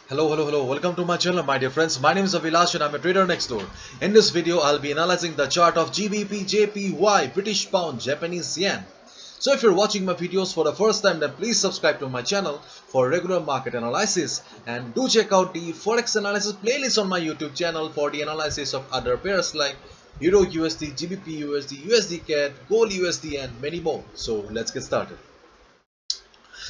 Hello. Welcome to my channel, my dear friends. My name is Avilash and I'm a trader next door. In this video, I'll be analyzing the chart of GBPJPY, British Pound, Japanese Yen. So if you're watching my videos for the first time, then please subscribe to my channel for regular market analysis. And do check out the Forex analysis playlist on my YouTube channel for the analysis of other pairs like Euro USD, GBP USD, USD CAD, Gold USD and many more. So let's get started.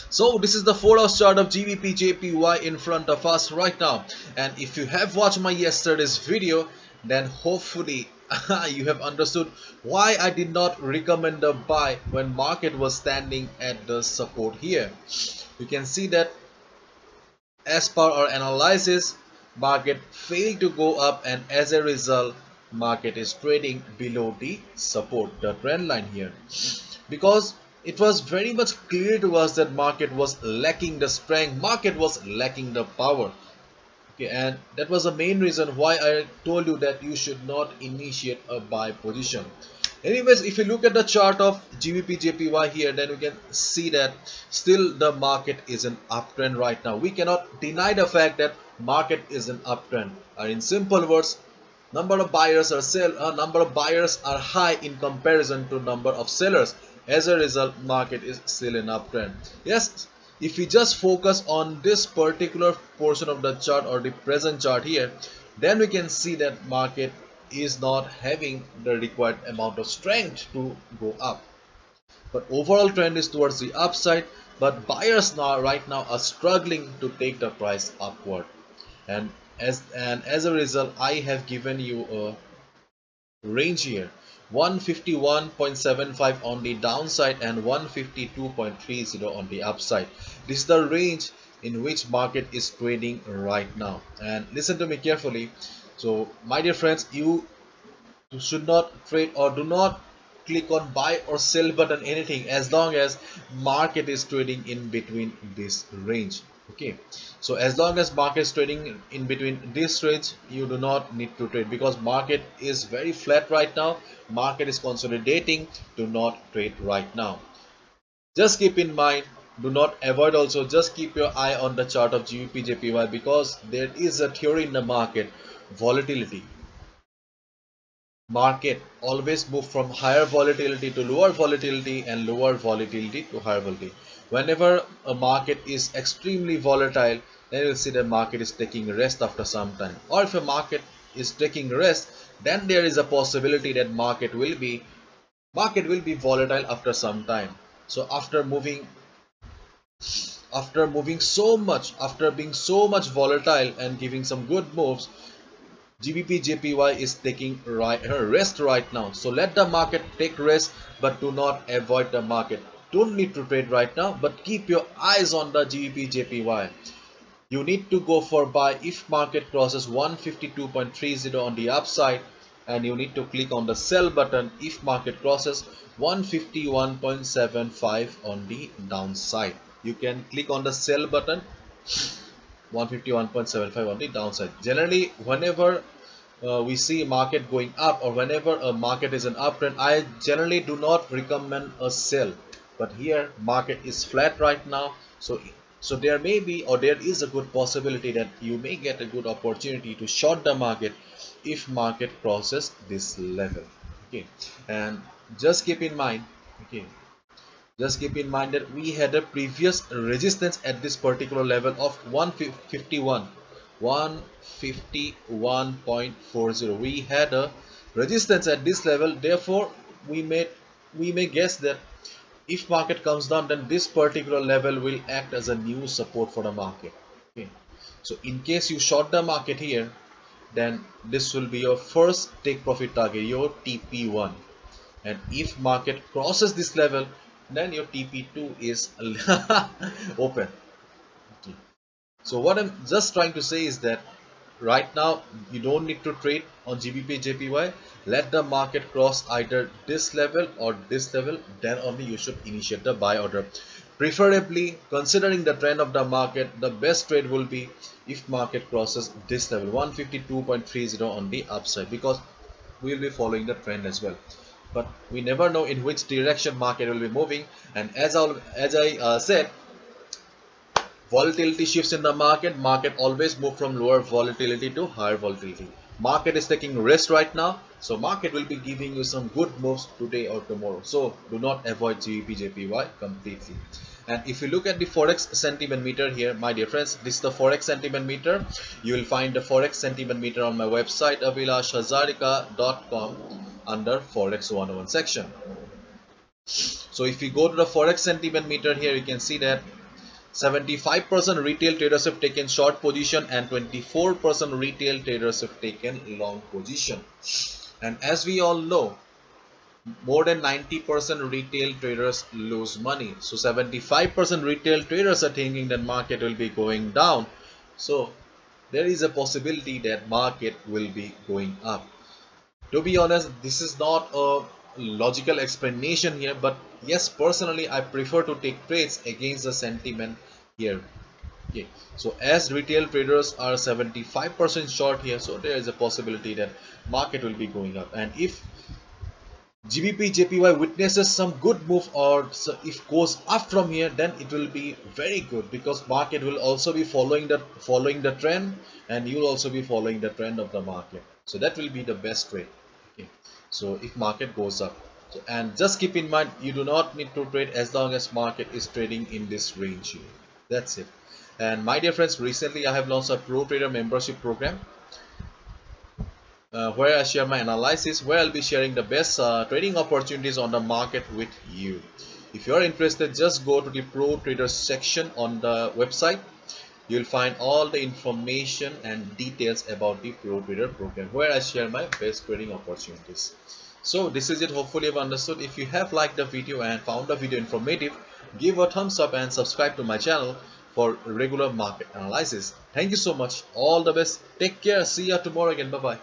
So this is the 4-hour chart of GBP JPY in front of us right now, and if you have watched my yesterday's video, then hopefully you have understood why I did not recommend a buy when market was standing at the support here. You can see that as per our analysis, market failed to go up, and as a result market is trading below the support, the trend line here, because it was very much clear to us that market was lacking the strength, market was lacking the power. Okay, and that was the main reason why I told you that you should not initiate a buy position. Anyways, if you look at the chart of GBP JPY here, then we can see that still the market is an uptrend right now. We cannot deny the fact that market is an uptrend. Or in simple words, number of buyers are high in comparison to number of sellers. As a result, market is still in uptrend. Yes, if we just focus on this particular portion of the chart or the present chart here, then we can see that market is not having the required amount of strength to go up, but overall trend is towards the upside, but buyers now right now are struggling to take the price upward, and as a result I have given you a range here, 151.75 on the downside and 152.30 on the upside. This is the range in which market is trading right now, and listen to me carefully. So my dear friends, you should not trade or do not click on buy or sell button anything as long as market is trading in between this range. Okay, so as long as market is trading in between this range, you do not need to trade, because market is very flat right now, market is consolidating. Do not trade right now. Just keep in mind, do not avoid, also just keep your eye on the chart of GBP JPY, because there is a theory in the market, volatility. Market always move from higher volatility to lower volatility and lower volatility to higher volatility. Whenever a market is extremely volatile, then you'll see the market is taking rest after some time, or if a market is taking rest, then there is a possibility that market will be volatile after some time. So after moving so much, after being so much volatile and giving some good moves, GBP JPY is taking rest right now. So let the market take rest, but do not avoid the market. Don't need to trade right now, but keep your eyes on the GBP JPY. You need to go for buy if market crosses 152.30 on the upside, and you need to click on the sell button if market crosses 151.75 on the downside. You can click on the sell button 151.75 on the downside. Generally, whenever we see market going up, or whenever a market is an uptrend, I generally do not recommend a sell. But here market is flat right now, so there may be, or there is a good possibility that you may get a good opportunity to short the market if market crosses this level. Okay, and just keep in mind, okay, just keep in mind that we had a previous resistance at this particular level of 151.40. We had a resistance at this level, therefore we may guess that if market comes down, then this particular level will act as a new support for the market. Okay, so in case you short the market here, then this will be your first take profit target, your TP1, and if market crosses this level, then your TP2 is open. Okay. So what I'm just trying to say is that right now you don't need to trade on GBP JPY. Let the market cross either this level or this level, then only you should initiate the buy order. Preferably, considering the trend of the market, the best trade will be if market crosses this level 152.30 on the upside, because we will be following the trend as well, but we never know in which direction market will be moving. And as I said, Volatility shifts in the market always move from lower volatility to higher volatility. Market is taking rest right now, so market will be giving you some good moves today or tomorrow. So do not avoid GBPJPY completely. And if you look at the Forex sentiment meter here, my dear friends, this is the Forex sentiment meter. You will find the Forex sentiment meter on my website abhilashhazarika.com under Forex 101 section. So if you go to the Forex sentiment meter here, you can see that 75% retail traders have taken short position and 24% retail traders have taken long position. And as we all know, more than 90% retail traders lose money. So 75% retail traders are thinking that market will be going down. So there is a possibility that market will be going up. To be honest, this is not a logical explanation here, but yes, personally I prefer to take trades against the sentiment here. Okay, so as retail traders are 75% short here, so there is a possibility that market will be going up. And if GBP JPY witnesses some good move, or so if goes up from here, then it will be very good, because market will also be following the trend, and you will also be following the trend of the market. So that will be the best trade. Okay, so if market goes up, so, and just keep in mind, you do not need to trade as long as market is trading in this range here. That's it. And my dear friends, recently I have launched a Pro Trader membership program, where I share my analysis, where I'll be sharing the best trading opportunities on the market with you. If you are interested, just go to the Pro Trader section on the website. You'll find all the information and details about the Pro Trader program, where I share my best trading opportunities. So this is it. Hopefully you've understood. If you have liked the video and found the video informative, give a thumbs up and subscribe to my channel for regular market analysis. Thank you so much. All the best. Take care. See you tomorrow again. Bye bye.